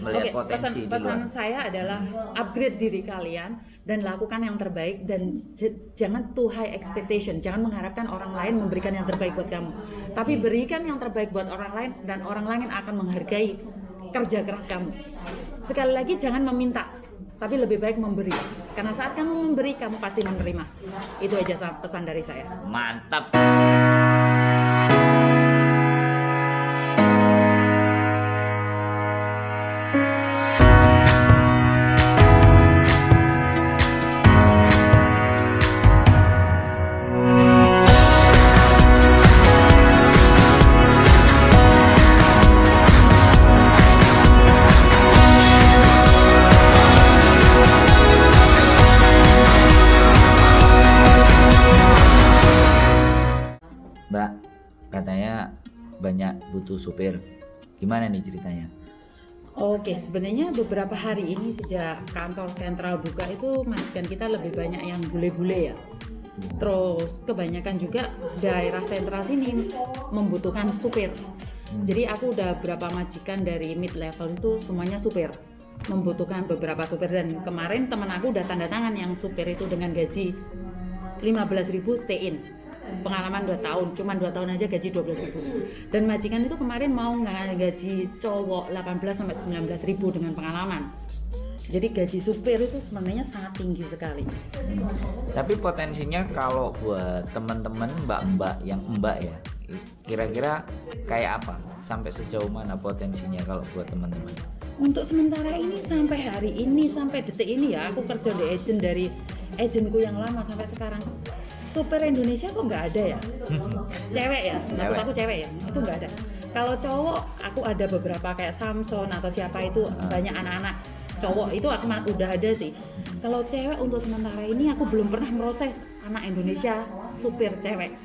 melihat Oke, potensi di pesan luar. saya adalah upgrade diri kalian dan lakukan yang terbaik dan jangan too high expectation, jangan mengharapkan orang lain memberikan yang terbaik buat kamu, tapi berikan yang terbaik buat orang lain dan orang lain akan menghargai kerja keras kamu. Sekali lagi jangan meminta, tapi lebih baik memberi, karena saat kamu memberi kamu pasti menerima. Itu aja pesan dari saya. Mantap. Mbak, katanya banyak butuh supir. Gimana nih ceritanya? Oke, sebenarnya beberapa hari ini sejak kantor sentral buka itu majikan kita lebih banyak yang bule-bule ya. Terus kebanyakan juga daerah sentral sini membutuhkan supir. Jadi aku udah berapa majikan dari mid level itu semuanya supir. Membutuhkan beberapa supir dan kemarin teman aku udah tanda tangan yang supir itu dengan gaji 15.000 stay in. Pengalaman 2 tahun, cuman 2 tahun aja gaji 12.000. Dan majikan itu kemarin mau gaji cowok 18 sampai 19.000 dengan pengalaman. Jadi gaji supir itu sebenarnya sangat tinggi sekali. Tapi potensinya kalau buat teman-teman mbak-mbak yang mbak ya, kira-kira kayak apa? Sampai sejauh mana potensinya kalau buat teman-teman? Untuk sementara ini sampai hari ini, sampai detik ini ya, aku kerja di agent dari agentku yang lama sampai sekarang. Supir Indonesia kok nggak ada ya? Cewek ya, maksud aku cewek ya, itu nggak ada. Kalau cowok, aku ada beberapa kayak Samson atau siapa itu banyak anak-anak cowok itu aku udah ada sih. Kalau cewek untuk sementara ini aku belum pernah proses anak Indonesia supir cewek.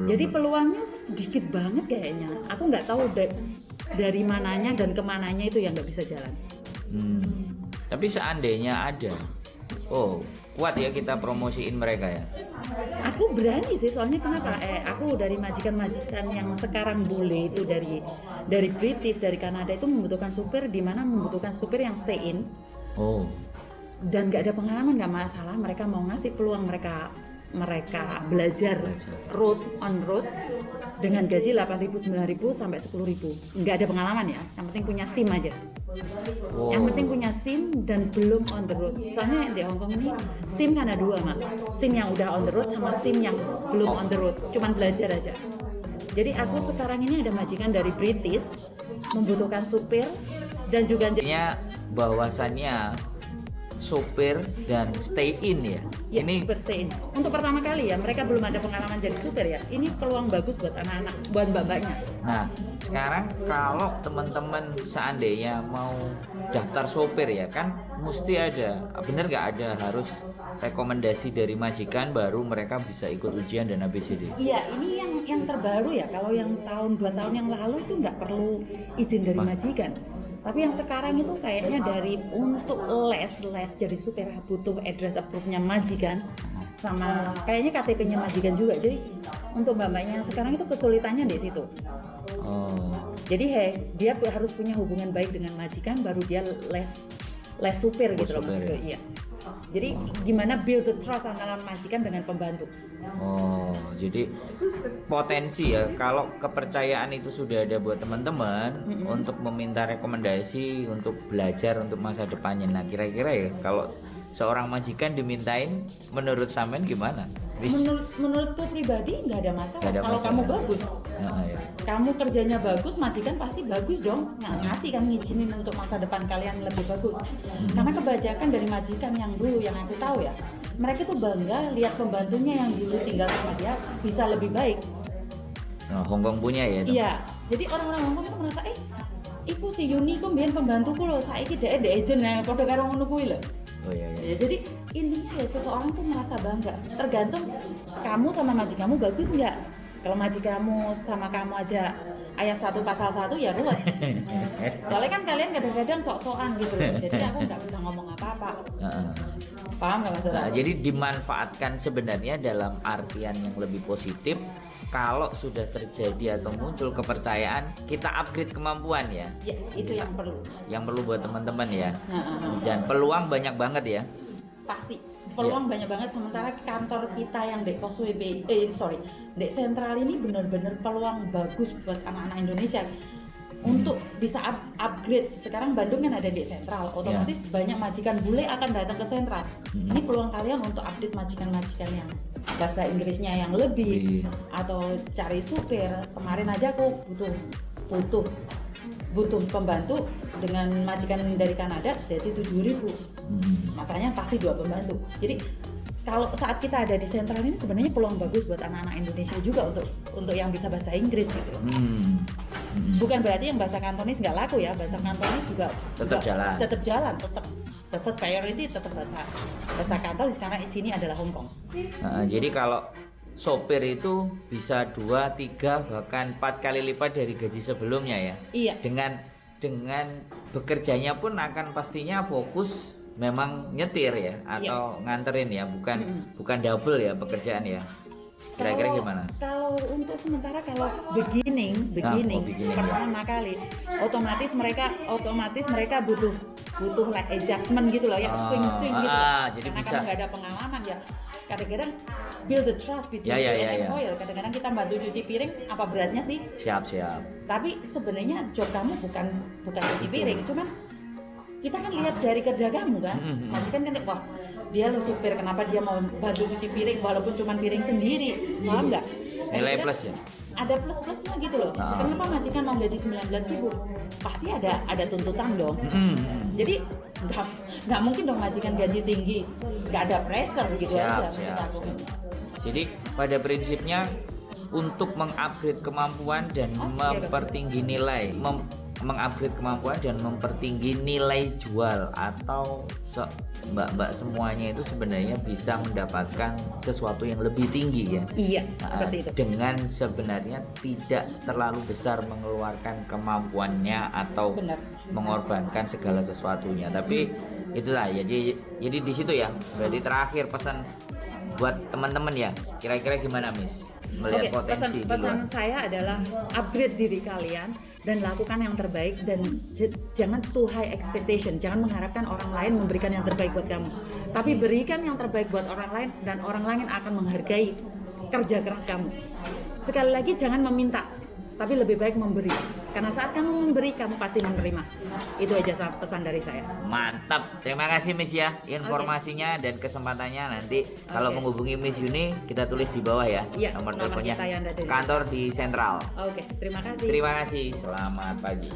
Jadi peluangnya sedikit banget kayaknya. Aku nggak tahu dari mananya dan kemananya itu yang nggak bisa jalan. Tapi seandainya ada, kuat ya kita promosiin mereka ya. Aku berani sih, soalnya kenapa? Aku dari majikan-majikan yang sekarang bule itu dari British, dari Kanada itu membutuhkan supir, di mana membutuhkan supir yang stay in. Dan nggak ada pengalaman nggak masalah. Mereka mau ngasih peluang mereka belajar road on road dengan gaji 8.000, 9.000 sampai 10.000. Nggak ada pengalaman ya, yang penting punya SIM aja. Yang penting punya SIM dan belum on the road. Soalnya di Hongkong ini SIM kan ada 2 mak. SIM yang udah on the road sama SIM yang belum on the road. Cuman belajar aja. Jadi aku sekarang ini ada majikan dari British membutuhkan supir dan juga bahwasannya supir dan stay in ya. Ya, Ini super stay in. Untuk pertama kali ya, mereka belum ada pengalaman jadi supir ya. Ini peluang bagus buat anak-anak, buat mbak-mbaknya. Nah, sekarang kalau teman-teman seandainya mau daftar supir ya kan mesti ada, bener nggak ada harus rekomendasi dari majikan baru mereka bisa ikut ujian dan ABCD. Iya, ini yang terbaru ya. Kalau yang tahun 2 tahun yang lalu itu nggak perlu izin dari majikan. Tapi yang sekarang itu kayaknya untuk les jadi supir butuh address approve-nya majikan sama kayaknya KTP-nya majikan juga. Jadi untuk mbak-mbaknya yang sekarang itu kesulitannya di situ. Jadi dia harus punya hubungan baik dengan majikan baru dia les supir gitu loh maksudnya. Iya. Jadi gimana build the trust antara majikan dengan pembantu. Jadi potensi ya kalau kepercayaan itu sudah ada buat teman-teman untuk meminta rekomendasi untuk belajar untuk masa depannya. Nah kira-kira ya kalau seorang majikan dimintain menurut Samen gimana? Menurutku pribadi nggak ada masalah. Kalau kamu bagus, kamu kerjanya bagus, majikan pasti bagus dong. Ngasih kan ngizinin untuk masa depan kalian lebih bagus. Karena kebanyakan dari majikan yang dulu yang aku tahu ya, mereka tuh bangga lihat pembantunya yang dulu tinggal sama dia bisa lebih baik. Hongkong punya ya? Iya. Jadi orang-orang Hongkong tuh merasa iku si Yuni kok mbiyen pembantuku lho, saiki dhek agent ya padha karo ngono kuwi lho. Ya, jadi intinya ya seseorang tuh merasa bangga. Tergantung kamu sama majikanmu bagus nggak. Kalau majikanmu sama kamu aja ayat 1 pasal 1 ya ruwet. Soalnya kan kalian kadang-kadang sok-sokan gitu loh. Jadi aku nggak bisa ngomong apa-apa. Paham nggak maksudnya? Jadi dimanfaatkan sebenarnya dalam artian yang lebih positif kalau sudah terjadi atau muncul kepercayaan, kita upgrade kemampuan ya. Ya, itu yang perlu. Yang perlu buat teman-teman ya. Nah. Dan peluang banyak banget ya. Pasti peluang banyak banget, sementara kantor kita yang di Causeway di Sentral ini benar-benar peluang bagus buat anak-anak Indonesia untuk bisa upgrade. Sekarang Bandung kan ada di Sentral, otomatis banyak majikan bule akan datang ke Sentral. Ini peluang kalian untuk update majikan-majikan yang bahasa Inggrisnya yang lebih, atau cari supir. Kemarin aja aku butuh pembantu dengan majikan dari Kanada jadi 7.000. Masanya pasti 2 pembantu. Jadi kalau saat kita ada di Sentral ini sebenarnya peluang bagus buat anak-anak Indonesia juga untuk yang bisa bahasa Inggris gitu. Bukan berarti yang bahasa Kantonis nggak laku ya, bahasa Kantonis juga tetap jalan, the first priority tetap bahasa Kantonis karena di sini adalah Hong Kong. Jadi kalau sopir itu bisa 2, 3 bahkan 4 kali lipat dari gaji sebelumnya ya. Iya. Dengan bekerjanya pun akan pastinya fokus memang nyetir ya atau nganterin ya, bukan double ya pekerjaan ya. Kira-kira gimana? Kalau untuk sementara kalau beginning pertama kali otomatis mereka butuh like adjustment gitu loh ya, swing gitu. Jadi karena bisa. kamu nggak ada pengalaman ya. Kadang-kadang build the trust between you and employer. Kadang-kadang kita bantu cuci piring, apa beratnya sih? Siap. Tapi sebenarnya job kamu bukan cuci piring, cuman kita kan lihat dari kerja kamu kan. Majikan kan wah, dia lo supir, kenapa dia mau bantu cuci piring walaupun cuma piring sendiri, paham nggak? Nilai plus ya? Ada plus-plusnya gitu loh. Kenapa majikan mau gaji 19.000? Pasti ada tuntutan dong. Jadi nggak mungkin dong majikan gaji tinggi, nggak ada pressure gitu aja. Jadi pada prinsipnya untuk mengupgrade kemampuan dan mempertinggi nilai, mengupgrade kemampuan dan mempertinggi nilai jual atau mbak-mbak semuanya itu sebenarnya bisa mendapatkan sesuatu yang lebih tinggi ya. Iya, seperti itu. Dengan sebenarnya tidak terlalu besar mengeluarkan kemampuannya atau mengorbankan segala sesuatunya. Tapi itulah ya. Jadi di situ ya. Berarti terakhir pesan buat teman-teman ya. Kira-kira gimana, Miss? Melihat potensi pesan saya adalah upgrade diri kalian dan lakukan yang terbaik, dan jangan too high expectation, jangan mengharapkan orang lain memberikan yang terbaik buat kamu, tapi berikan yang terbaik buat orang lain dan orang lain akan menghargai kerja keras kamu. Sekali lagi, jangan meminta, tapi lebih baik memberi, karena saat kamu memberi kamu pasti menerima. Itu aja pesan dari saya. Mantap, terima kasih Miss ya informasinya dan kesempatannya. Nanti kalau menghubungi Miss Yuni kita tulis di bawah ya, nomor teleponnya, kantor di Sentral. Oke, terima kasih. Terima kasih, selamat pagi.